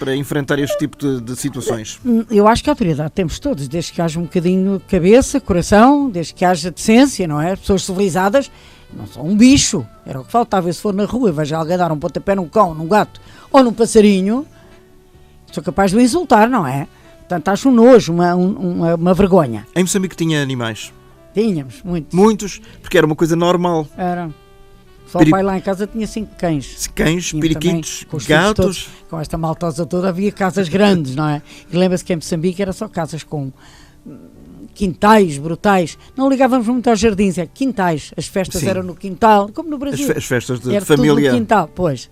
para enfrentar este tipo de situações? Eu acho que a autoridade temos todos, desde que haja um bocadinho de cabeça, coração, desde que haja decência, não é? As pessoas civilizadas não são um bicho, era o que faltava. Se for na rua e veja alguém dar um pontapé num cão, num gato ou num passarinho, sou capaz de o insultar, não é? Portanto, acho um nojo, uma vergonha. Em Moçambique tinha animais? Tínhamos, muitos. Muitos? Porque era uma coisa normal? Era. Só o pai lá em casa tinha 5 cães. Cães, periquitos, gatos. Todos, com esta maltosa toda havia casas grandes, não é? E lembra-se que em Moçambique era só casas com quintais brutais. Não ligávamos muito aos jardins, quintais. As festas eram no quintal, como no Brasil. As festas de era família. Tudo no quintal, pois.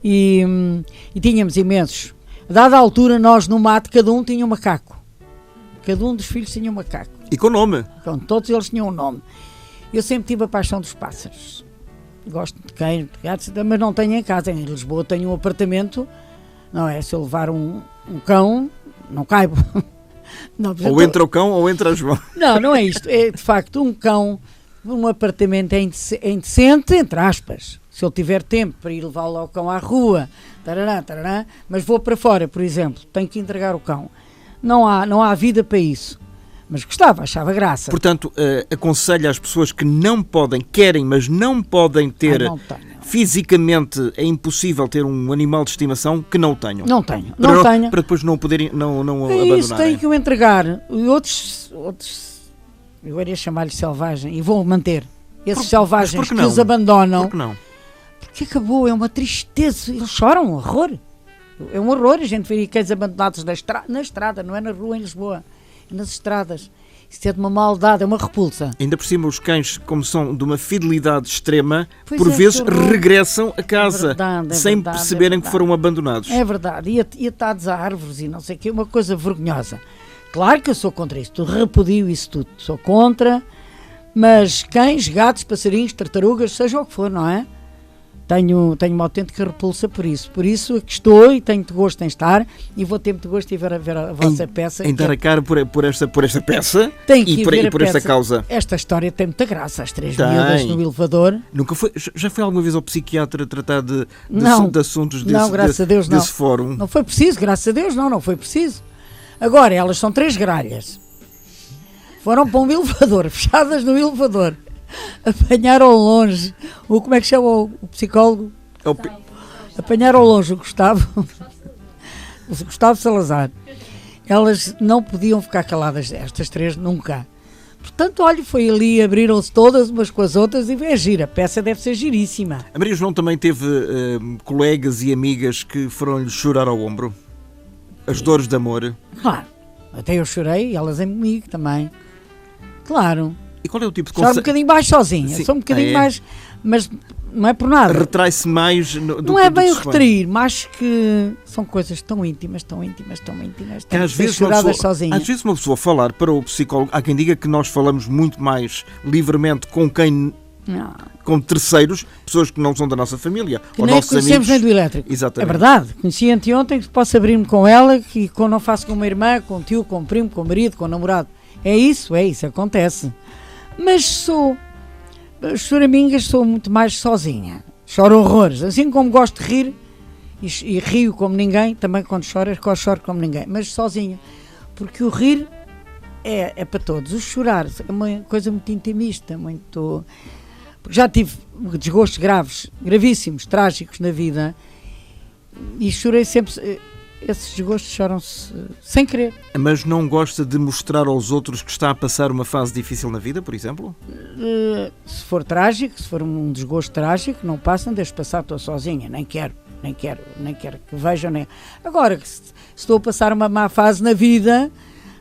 E tínhamos imensos. A dada altura, nós no mato, cada um tinha um macaco. Cada um dos filhos tinha um macaco. E com nome? Todos eles tinham um nome. Eu sempre tive a paixão dos pássaros. Gosto de cães, de gatos, mas não tenho em casa. Em Lisboa tenho um apartamento, não é? Se eu levar um cão, não caibo. Não, ou entra o cão ou entra a João. Não é isto. É de facto um cão, um apartamento é indecente, entre aspas. Se eu tiver tempo para ir levá-lo ao cão à rua, tarará, mas vou para fora, por exemplo, tenho que entregar o cão. Não há vida para isso. Mas gostava, achava graça. Portanto, aconselho às pessoas que não podem, querem, mas não podem ter, fisicamente é impossível ter um animal de estimação, que não o tenham. Não tenho. Para depois não poderem, não abandonarem. Isso tem que o entregar. E outros, eu iria chamar-lhe selvagem, e vou manter. Esses selvagens que os abandonam. Por que não? Porque acabou, é uma tristeza. Eles choram, um horror. É um horror a gente ver cães abandonados na estrada, não é na rua em Lisboa. Nas estradas, Isso é de uma maldade, é uma repulsa. Ainda por cima, os cães, como são de uma fidelidade extrema, Pois por é, vezes que horror. regressam a casa, verdade, é sem verdade, perceberem é que foram abandonados. É verdade, e atados a árvores e não sei o que, uma coisa vergonhosa. Claro que eu sou contra isso, repudio isso tudo, sou contra, mas cães, gatos, passarinhos, tartarugas, seja o que for, não é? Tenho uma autêntica repulsa por isso aqui estou e tenho muito gosto em estar e vou ter muito gosto em ver a vossa peça. Em dar a cara por esta peça Tem que e por, ver a por esta peça. causa. Esta história tem muita graça, as 3 Tem. miúdas no elevador. Nunca foi, já foi alguma vez ao psiquiatra tratar de Não. assuntos Não, graças a Deus não. desse fórum? Não foi preciso, graças a Deus não foi preciso. Agora, elas são 3 gralhas. Foram para um elevador, fechadas no elevador. Apanharam ao longe, como é que chama o psicólogo? É o pi- Apanharam ao longe o Gustavo Salazar. Elas não podiam ficar caladas, estas 3 nunca. Portanto, olha, foi ali, abriram-se todas umas com as outras e é gira. A peça deve ser giríssima. A Maria João também teve colegas e amigas que foram-lhe chorar ao ombro. As dores de amor. Claro, até eu chorei e elas em comigo também. Claro. E qual é o tipo de Choro um bocadinho mais sozinha, Sim. sou um bocadinho É. mais, mas não é por nada. Retrai-se mais do Não que é do bem que o se põe. retrair, mas que são coisas tão íntimas, tem Que que às ser vezes, uma choradas pessoa, sozinha. às vezes uma pessoa falar para o psicólogo, há quem diga que nós falamos muito mais livremente com quem, Não, com terceiros, pessoas que não são da nossa família, que ou nem nossos conhecemos amigos. nem do elétrico. Exatamente. É verdade, conheci anteontem que posso abrir-me com ela, que não faço com uma irmã, com um tio, com um primo, com um marido, com um namorado. É isso, acontece. Mas choramingas sou muito mais sozinha. Choro horrores, assim como gosto de rir e rio como ninguém, também quando choro como ninguém, mas sozinha. Porque o rir é para todos, o chorar é uma coisa muito intimista, muito... Já tive desgostos gravíssimos, trágicos na vida e chorei sempre. Esses desgostos choram-se sem querer. Mas não gosta de mostrar aos outros que está a passar uma fase difícil na vida, por exemplo? Se for trágico, se for um desgosto trágico, não passam, deixo passar, estou sozinha, nem quero que vejam. Agora, se estou a passar uma má fase na vida,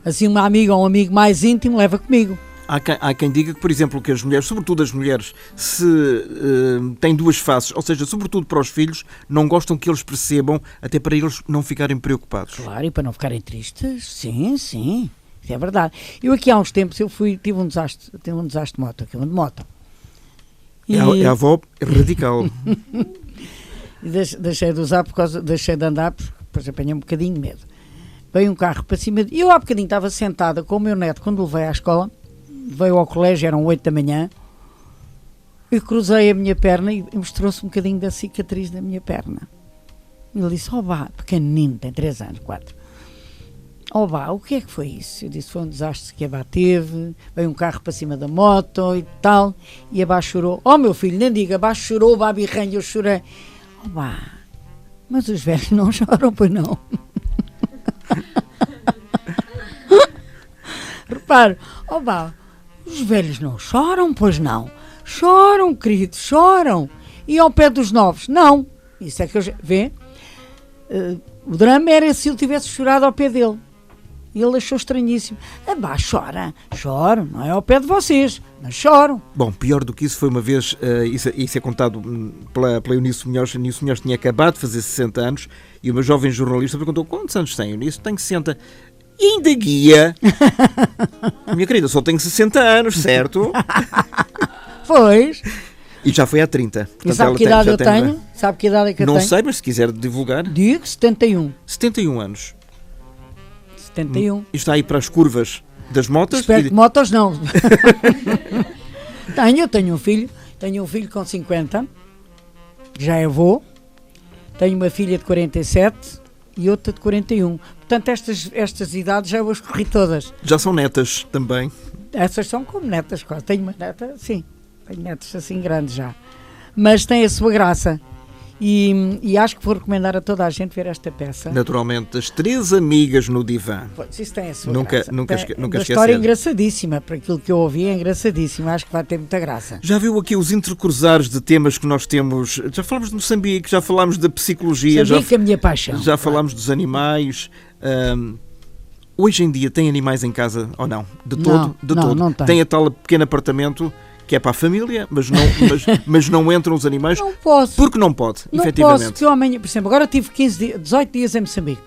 assim uma amiga ou um amigo mais íntimo leva comigo. Há quem diga que, por exemplo, que as mulheres, sobretudo as mulheres, se têm 2 faces, ou seja, sobretudo para os filhos, não gostam que eles percebam, até para eles não ficarem preocupados. Claro, e para não ficarem tristes, sim, isso é verdade. Eu aqui há uns tempos tive um desastre de moto, aqui de moto. É a avó radical. E deixei de usar deixei de andar, porque depois apanhei um bocadinho de medo. Veio um carro para cima e eu há bocadinho estava sentada com o meu neto quando o levei à escola, veio ao colégio, eram 8 da manhã, e cruzei a minha perna e mostrou-se um bocadinho da cicatriz da minha perna. Ele disse, pequenino, tem 3 anos, 4. O que é que foi isso? Eu disse, foi um desastre que a Bá teve, veio um carro para cima da moto e tal, e a Bá chorou. Meu filho, nem diga, a Bá chorou, Bá birranha, eu chorei. Mas os velhos não choram, pois não. Repare, os velhos não choram, pois não. Choram, querido, choram. E ao pé dos novos, não. Isso é que eu vê. O drama era se ele tivesse chorado ao pé dele. E ele achou estranhíssimo. Choram, não é ao pé de vocês, mas choram. Bom, pior do que isso foi uma vez, isso é contado pela Eunice Munhoz. A Eunice Munhoz tinha acabado de fazer 60 anos e uma jovem jornalista perguntou, quantos anos tem, Eunice? Tenho 60. E ainda guia? Minha querida, só tenho 60 anos, certo? Pois. E já foi há 30. E sabe que idade eu tenho? Sabe que idade é que eu tenho? Não sei, mas se quiser divulgar. Digo 71. 71 anos. 71. E está aí para as curvas das motas? Espero que motos não. Tenho um filho com 50, já é avô, tenho uma filha de 47 e outra de 41. Portanto, estas idades já eu as corri todas. Já são netas também. Essas são como netas, quase. Tenho uma neta, sim, tenho netos assim grandes já. Mas tem a sua graça. E acho que vou recomendar a toda a gente ver esta peça. Naturalmente, as 3 amigas no divã. Pois, isso tem a sua Nunca graça. nunca Uma esquecer. história engraçadíssima, para aquilo que eu ouvi é engraçadíssima. Acho que vai ter muita graça. Já viu aqui os intercruzares de temas que nós temos? Já falámos de Moçambique, já falámos da psicologia, Moçambique é a minha paixão. já falámos dos animais. Hoje em dia tem animais em casa ou não? De Não, todo? De não, todo. não tem. Tem a tal pequeno apartamento que é para a família, mas não, mas não entram os animais Não posso. porque não pode, Não efetivamente. posso, porque eu amanhã, por exemplo, agora tive 18 dias em Moçambique.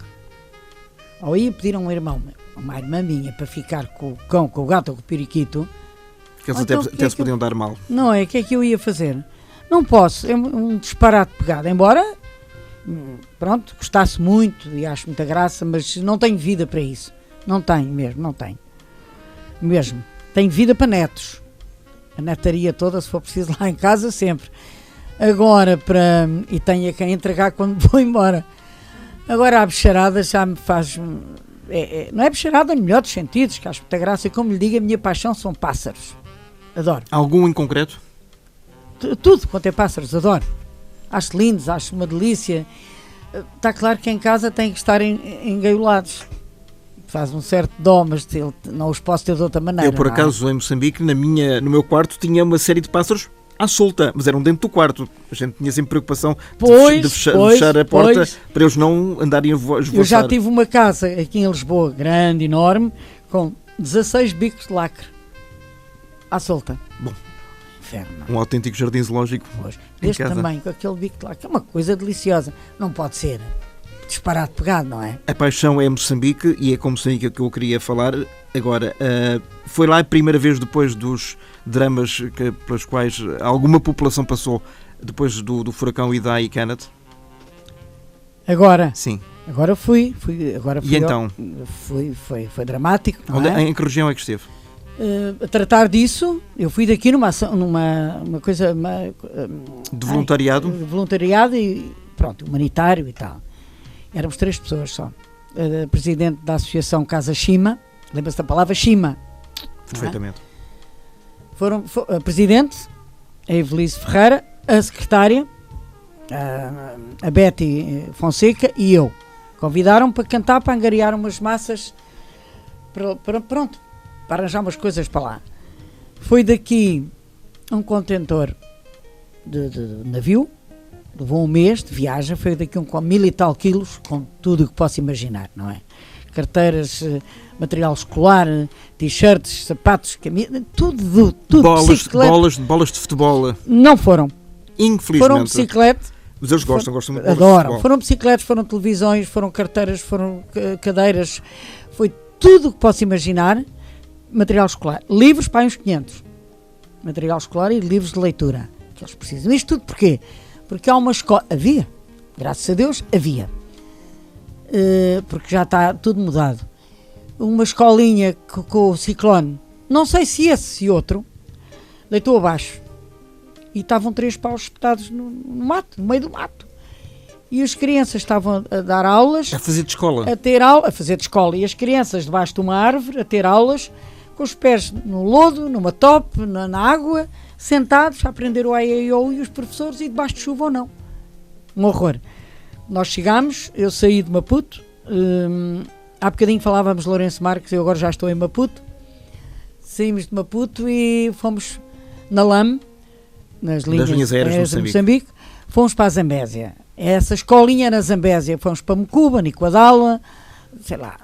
Ou ia pedir a um irmão, uma irmã minha, para ficar com o cão, com o gato ou com o periquito. Que eles Então, até se podiam dar mal. Não é? O que é que eu ia fazer? Não posso, é um disparate pegado. Embora, pronto, gostasse muito e acho muita graça, mas não tenho vida para isso. Não tenho mesmo, não tenho. Mesmo. Tenho vida para netos. A netaria toda, se for preciso, lá em casa, sempre. Agora, e tenho a quem entregar quando vou embora. Agora, a bicharada já me faz... não é bicharada no melhor dos sentidos, que acho muita graça. E como lhe digo, a minha paixão são pássaros. Adoro. Algum em concreto? Tudo quanto é pássaros, adoro. Acho lindos, acho uma delícia. Está claro que em casa têm que estar engaiolados. Faz um certo dó, mas não os posso ter de outra maneira. Eu, por não é? acaso, em Moçambique, no meu quarto, tinha uma série de pássaros à solta, mas eram dentro do quarto. A gente tinha sempre preocupação de fechar a porta para eles não andarem a esvoaçar. Eu já tive uma casa aqui em Lisboa, grande, enorme, com 16 bicos de lacre à solta. Bom. Inferno. Um autêntico jardim zoológico. Este também, com aquele bico de lacre, é uma coisa deliciosa. Não pode ser disparado pegado, não é? A paixão é Moçambique e é com Moçambique que eu queria falar. Agora, foi lá a primeira vez depois dos dramas pelos quais alguma população passou depois do furacão Idai e Kenneth? Agora? Sim. Agora fui e então? Foi dramático, não é? Em que região é que esteve? A tratar disso, eu fui daqui numa coisa... de voluntariado? Voluntariado e, pronto, humanitário e tal. Éramos 3 pessoas só. A presidente da associação Casa Shima, lembra-se da palavra Shima? Perfeitamente. A presidente, a Evelise Ferreira, a secretária, a Betty Fonseca e eu. Convidaram-me para cantar, para angariar umas massas, pronto, para arranjar umas coisas para lá. Foi daqui um contentor de navio, levou um mês de viagem, foi daqui com 1000 e tal quilos, com tudo o que posso imaginar, não é? Carteiras, material escolar, t-shirts, sapatos, camisas, tudo, bolas de futebol. Não foram. Infelizmente. Foram bicicletas. Mas eles gostam muito de adoram. Foram bicicletas, foram televisões, foram carteiras, foram cadeiras, foi tudo o que posso imaginar. Material escolar. Livros para uns 500. Material escolar e livros de leitura que eles precisam. Isto tudo porquê? Porque há uma escola... Havia. Graças a Deus, havia. Porque já está tudo mudado. Uma escolinha com o ciclone, não sei se esse e outro, deitou abaixo. E estavam 3 paus espetados no mato, no meio do mato. E as crianças estavam a dar aulas. A fazer de escola. A fazer de escola. E as crianças debaixo de uma árvore a ter aulas, com os pés no lodo, numa tope, na água, sentados a aprender o AIO e os professores e debaixo de chuva ou não. Um horror. Nós chegámos, eu saí de Maputo, há bocadinho falávamos de Lourenço Marques, eu agora já estou em Maputo. Saímos de Maputo e fomos na LAM, nas linhas aéreas de Moçambique, fomos para a Zambésia. Essa escolinha na Zambésia, fomos para Mucuba, Nicoadala, sei lá.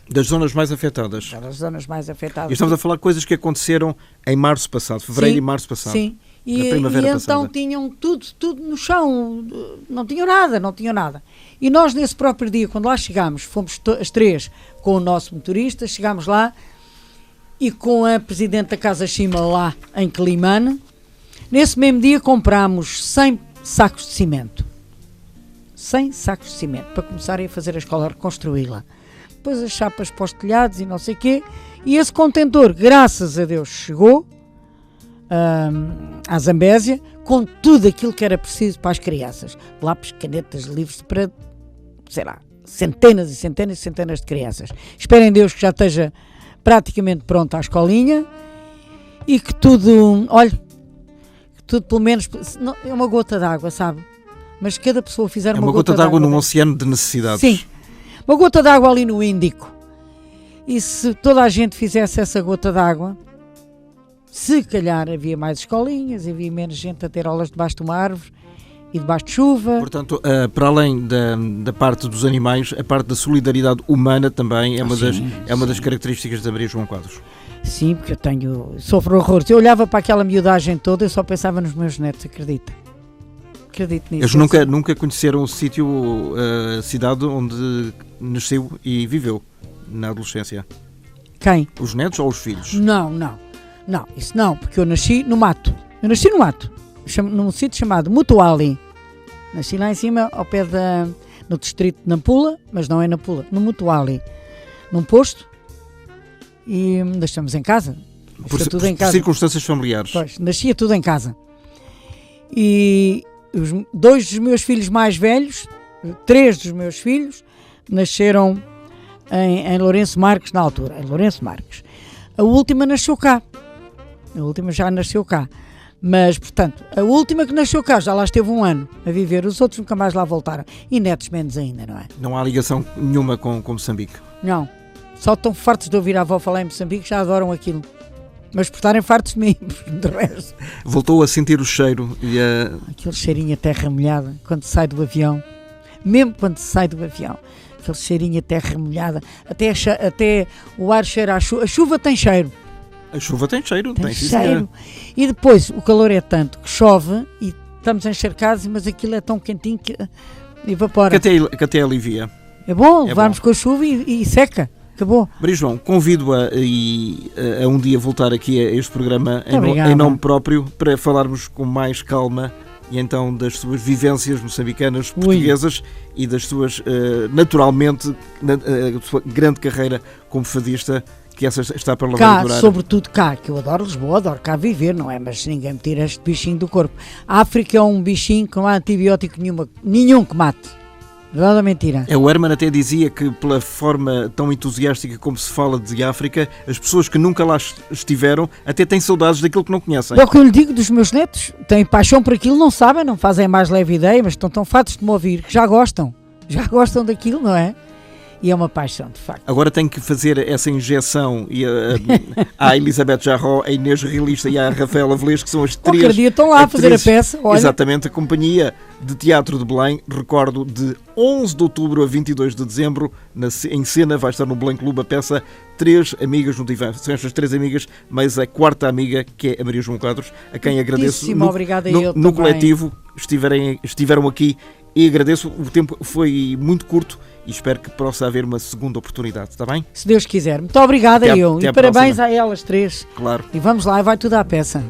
Das zonas mais afetadas. Das zonas mais afetadas. E estamos a falar de coisas que aconteceram em março passado, fevereiro e março passado. Sim. E então tinham tudo no chão, não tinham nada. E nós nesse próprio dia, quando lá chegámos, fomos as 3 com o nosso motorista, chegámos lá e com a presidente da Casa Shima lá em Quelimane, nesse mesmo dia comprámos 100 sacos de cimento. 100 sacos de cimento para começarem a fazer a escola, a reconstruí-la. Depois as chapas para os telhados e não sei o quê. E esse contentor, graças a Deus, chegou à Zambésia com tudo aquilo que era preciso para as crianças. Lápis, canetas, livros para, sei lá, centenas e centenas e centenas de crianças. Esperem Deus que já esteja praticamente pronta a escolinha e que tudo, olha, que tudo pelo menos, não, é uma gota d'água, sabe? Mas cada pessoa fizer uma gota d'água num oceano de necessidades. Sim, uma gota d'água ali no Índico. E se toda a gente fizesse essa gota d'água, se calhar havia mais escolinhas, havia menos gente a ter aulas debaixo de uma árvore e debaixo de chuva. Portanto, para além da parte dos animais, a parte da solidariedade humana também é uma das características da Maria João Quadros. Sim, porque sofro horrores. Eu olhava para aquela miudagem toda e só pensava nos meus netos, acredito nisso. Eles nunca conheceram o sítio, a cidade onde nasceu e viveu na adolescência? Quem? Os netos ou os filhos? Não, isso não, porque eu nasci no mato, num sítio chamado Mutuali. Nasci lá em cima, ao pé no distrito de Nampula, mas não é Nampula, no Mutuali, num posto, e estamos em casa. Por Tudo em casa. Circunstâncias familiares. Pois, nascia tudo em casa. E dois dos meus filhos mais velhos, 3 dos meus filhos, nasceram em Lourenço Marques na altura, em Lourenço Marques. A última nasceu cá. A última já nasceu cá. Mas, portanto, a última que nasceu cá já lá esteve 1 ano a viver. Os outros nunca mais lá voltaram. E netos menos ainda, não é? Não há ligação nenhuma com Moçambique? Não. Só estão fartos de ouvir a avó falar em Moçambique, já adoram aquilo. Mas por estarem fartos de mim, de resto. Voltou a sentir o cheiro e aquele cheirinho a terra molhada, quando sai do avião. Mesmo quando sai do avião. Aquele cheirinho a terra molhada. Até o ar cheira a chuva. A chuva tem cheiro. A chuva tem cheiro. Tem cheiro. E depois o calor é tanto que chove e estamos encharcados, mas aquilo é tão quentinho que evapora. Que até alivia. É bom, levarmos com a chuva e seca. Acabou. Maria João, convido-a a um dia voltar aqui a este programa em nome próprio para falarmos com mais calma e então das suas vivências moçambicanas, portuguesas e das suas, naturalmente, a sua grande carreira como fadista, que essa está para lavar e durar. Sobretudo cá, que eu adoro Lisboa, adoro cá viver, não é? Mas ninguém me tira este bichinho do corpo. A África é um bichinho que não há antibiótico nenhum que mate. Verdade ou mentira? O Herman até dizia que, pela forma tão entusiástica como se fala de África, as pessoas que nunca lá estiveram até têm saudades daquilo que não conhecem. É o que eu lhe digo dos meus netos. Têm paixão por aquilo, não sabem, não fazem mais leve ideia, mas estão tão fartos de me ouvir que já gostam daquilo, não é? E é uma paixão, de facto. Agora tenho que fazer essa injeção à Elizabeth Jarró, a Inês Realista e à Rafaela Velez, que são as 3. Qualquer dia estão lá a fazer a peça. Olha. Exatamente, a Companhia de Teatro de Belém, recordo, de 11 de outubro a 22 de dezembro, em cena vai estar no Belém Clube a peça 3 Amigas no Divã. São estas 3 amigas, mas a 4ª amiga, que é a Maria João Quadros, a quem agradeço no coletivo, estiveram aqui e agradeço. O tempo foi muito curto e espero que possa haver uma segunda oportunidade, está bem? Se Deus quiser. Muito obrigada e parabéns a elas 3. Claro. E vamos lá, vai tudo à peça.